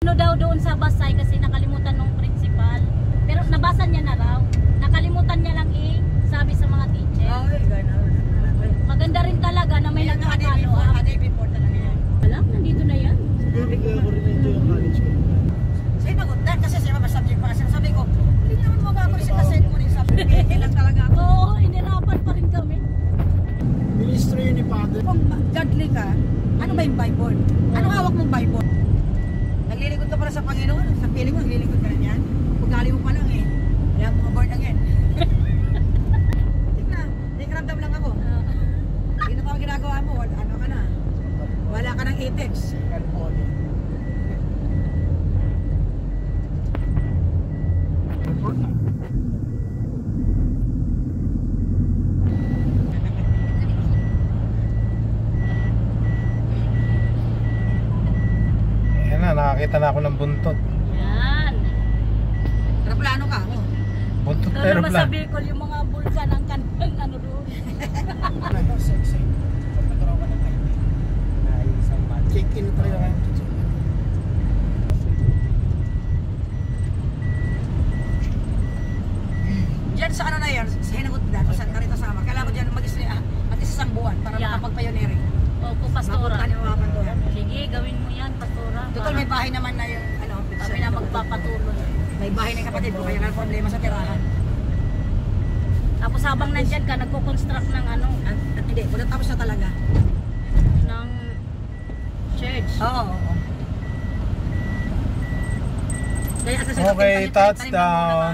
Ano daw doon sa Basay kasi nakalimutan ng principal. Pero nabasa niya na raw. Nakalimutan niya lang sabi sa mga teacher. Ay, gano'n. Maganda rin talaga na may nagkakalo. Day before talaga yan. Alam, nandito na yan. Siguro kaya ko rin ito yung college ko. Sa'yo nagundan kasi siya ba subject pa kasi sabi ko, hindi naman mag-ako kasi mo rin subject. Lang talaga ako. Oo, inirapan pa rin kami. Ministro yun ni Father. Kung godly ka, ano ba yung Bible? Anong hawak mong Bible? Naglilingkod ka para sa Panginoon. Sa piling mo, naglilingkod ka na niyan. Ugali mo pa lang eh. Kaya mga born again. Tingnan, nagramdam lang ako. Hindi na tawag ginagawa mo. Ano ka na? Wala ka ng apex. Report na. Ayan na, nakakita na ako ng buntot. Yan. Aeroplano ka mo. Buntot na Doon naman sa aeroplan. Bicol yung mga bulkan ang kandang ano doon. Ano, sexy. Pagkataraw ka ng highway. Check-in talaga kayo. Diyan sa ano na yan, sa Hinagut dyan, sa Carita Sama. Kailangan mo dyan mag-isli at isang buwan para Yeah. makapag-pioneering. Opo, pastora. Mapunta niyo mga pantuhan. Sige, gawin mo yan, pastora. Total may bahay naman na yung ano, Kami na magpapatuloy. may bahay na yung kapatid ko kaya nga problema sa tirahan. Tapos habang nandyan ka, nagko-construct ng ano, At hindi, kung natapos na talaga. ng church. Oo. Oo. Kaya kasi Okay, touchdown.